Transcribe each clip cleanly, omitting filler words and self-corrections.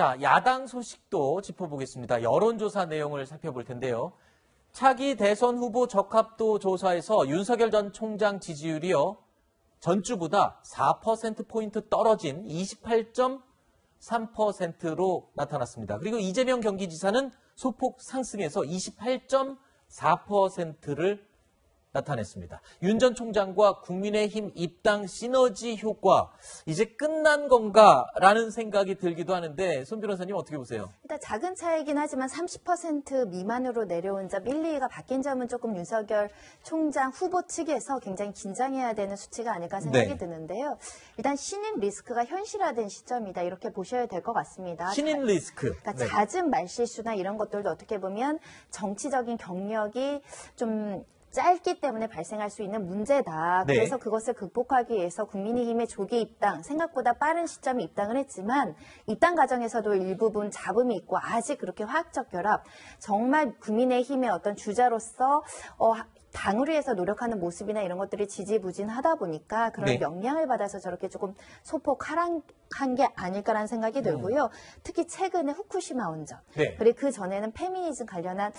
자, 야당 소식도 짚어보겠습니다. 여론조사 내용을 살펴볼 텐데요. 차기 대선 후보 적합도 조사에서 윤석열 전 총장 지지율이요. 전주보다 4%포인트 떨어진 28.3%로 나타났습니다. 그리고 이재명 경기지사는 소폭 상승해서 28.4%를 나타냈습니다. 윤 전 총장과 국민의힘 입당 시너지 효과 이제 끝난 건가라는 생각이 들기도 하는데 손 변호사님 어떻게 보세요? 일단 작은 차이긴 하지만 30% 미만으로 내려온 점 1, 2위가 바뀐 점은 조금 윤석열 총장 후보 측에서 굉장히 긴장해야 되는 수치가 아닐까 생각이 드는데요. 일단 신인 리스크가 현실화된 시점이다 이렇게 보셔야 될 것 같습니다. 신인 리스크. 그러니까 잦은 말실수나 이런 것들도 어떻게 보면 정치적인 경력이 좀 짧기 때문에 발생할 수 있는 문제다. 네. 그래서 그것을 극복하기 위해서 국민의힘의 조기 입당, 생각보다 빠른 시점에 입당을 했지만 입당 과정에서도 일부분 잡음이 있고 아직 그렇게 화학적 결합, 정말 국민의힘의 어떤 주자로서 당을 위해서 노력하는 모습이나 이런 것들이 지지부진하다 보니까 그런 영향을 받아서 저렇게 조금 소폭 하락한 게 아닐까라는 생각이 들고요. 특히 최근에 후쿠시마 원전, 그리고 그 전에는 페미니즘 관련한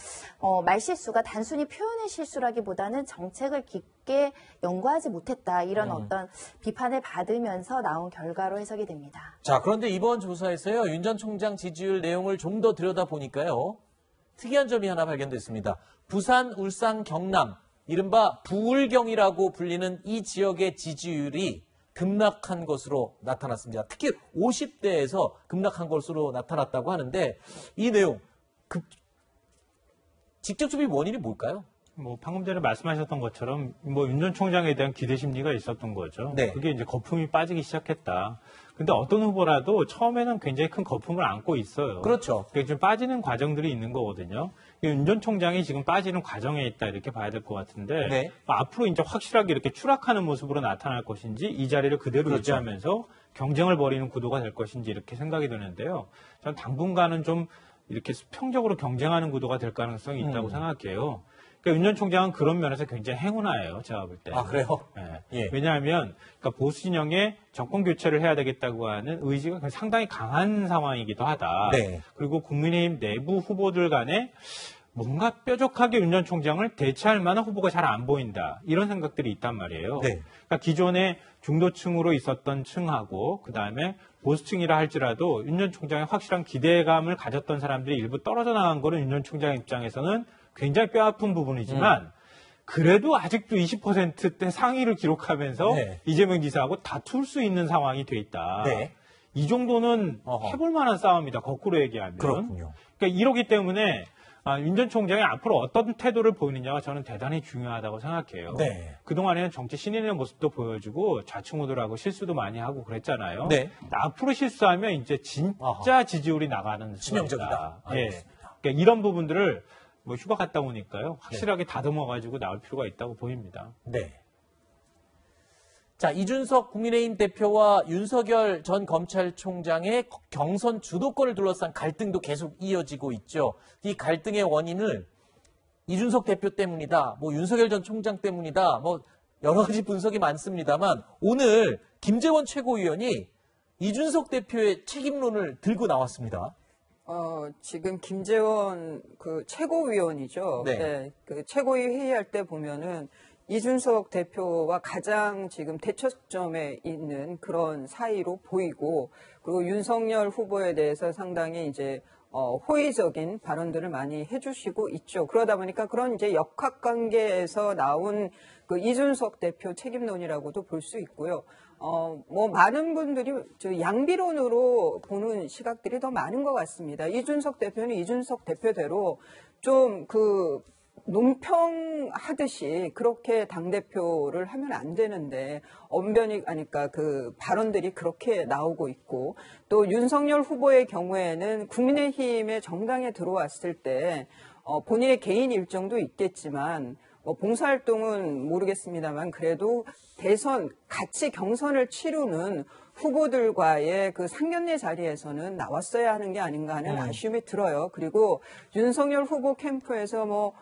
말실수가 단순히 표현의 실수라기보다는 정책을 깊게 연구하지 못했다. 이런 어떤 비판을 받으면서 나온 결과로 해석이 됩니다. 자, 그런데 이번 조사에서요. 윤 전 총장 지지율 내용을 좀 더 들여다보니까요. 특이한 점이 하나 발견됐습니다. 부산, 울산, 경남, 이른바 부울경이라고 불리는 이 지역의 지지율이 급락한 것으로 나타났습니다. 특히 50대에서 급락한 것으로 나타났다고 하는데 이 내용, 직접적인 원인이 뭘까요? 방금 전에 말씀하셨던 것처럼 윤 전 총장에 대한 기대 심리가 있었던 거죠. 그게 이제 거품이 빠지기 시작했다. 근데 어떤 후보라도 처음에는 굉장히 큰 거품을 안고 있어요. 그렇죠. 그게 좀 빠지는 과정들이 있는 거거든요. 윤 전 총장이 지금 빠지는 과정에 있다 이렇게 봐야 될 것 같은데 앞으로 이제 확실하게 이렇게 추락하는 모습으로 나타날 것인지 이 자리를 그대로 유지하면서 경쟁을 벌이는 구도가 될 것인지 이렇게 생각이 드는데요. 전 당분간은 좀 이렇게 수평적으로 경쟁하는 구도가 될 가능성이 있다고 생각해요. 그러니까 윤 전 총장은 그런 면에서 굉장히 행운아예요, 제가 볼 때. 아, 그래요? 네. 왜냐하면 그러니까 보수 진영의 정권 교체를 해야 되겠다고 하는 의지가 상당히 강한 상황이기도 하다. 그리고 국민의힘 내부 후보들 간에 뭔가 뾰족하게 윤 전 총장을 대체할 만한 후보가 잘 안 보인다. 이런 생각들이 있단 말이에요. 그러니까 기존에 중도층으로 있었던 층하고 그다음에 보수층이라 할지라도 윤 전 총장에 확실한 기대감을 가졌던 사람들이 일부 떨어져 나간 거는 윤 전 총장 입장에서는 굉장히 뼈아픈 부분이지만 그래도 아직도 20%대 상위를 기록하면서 이재명 지사하고 다툴 수 있는 상황이 돼 있다. 이 정도는 해볼 만한 싸움이다. 거꾸로 얘기하면. 그렇군요. 그러니까 이러기 때문에 윤 전 총장이 앞으로 어떤 태도를 보이느냐가 저는 대단히 중요하다고 생각해요. 그동안에는 정치 신인의 모습도 보여주고 좌충 우돌하고 실수도 많이 하고 그랬잖아요. 앞으로 실수하면 이제 진짜 지지율이 나가는 치명적이다. 그러니까 이런 부분들을 휴가 갔다 오니까요. 확실하게 다듬어가지고 나올 필요가 있다고 보입니다. 자, 이준석 국민의힘 대표와 윤석열 전 검찰총장의 경선 주도권을 둘러싼 갈등도 계속 이어지고 있죠. 이 갈등의 원인을 이준석 대표 때문이다, 윤석열 전 총장 때문이다, 여러 가지 분석이 많습니다만 오늘 김재원 최고위원이 이준석 대표의 책임론을 들고 나왔습니다. 지금 김재원 최고위원이죠. 그 최고위 회의할 때 보면은 이준석 대표와 가장 지금 대척점에 있는 그런 사이로 보이고, 그리고 윤석열 후보에 대해서 상당히 이제 호의적인 발언들을 많이 해주시고 있죠. 그러다 보니까 그런 이제 역학관계에서 나온 그 이준석 대표 책임론이라고도 볼 수 있고요. 많은 분들이 양비론으로 보는 시각들이 더 많은 것 같습니다. 이준석 대표는 이준석 대표대로 좀 논평하듯이 그렇게 당대표를 하면 안 되는데 언변이 아니까 그 발언들이 그렇게 나오고 있고, 또 윤석열 후보의 경우에는 국민의힘의 정당에 들어왔을 때 본인의 개인 일정도 있겠지만 봉사활동은 모르겠습니다만 그래도 대선 같이 경선을 치르는 후보들과의 그 상견례 자리에서는 나왔어야 하는 게 아닌가 하는 아쉬움이 들어요. 그리고 윤석열 후보 캠프에서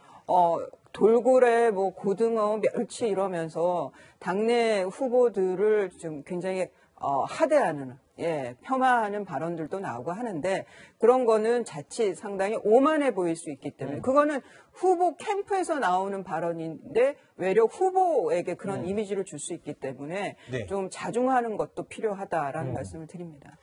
돌고래, 고등어, 멸치 이러면서 당내 후보들을 좀 굉장히 하대하는 폄하하는 발언들도 나오고 하는데 그런 거는 자칫 상당히 오만해 보일 수 있기 때문에 그거는 후보 캠프에서 나오는 발언인데 외려 후보에게 그런 이미지를 줄 수 있기 때문에 좀 자중하는 것도 필요하다라는 말씀을 드립니다.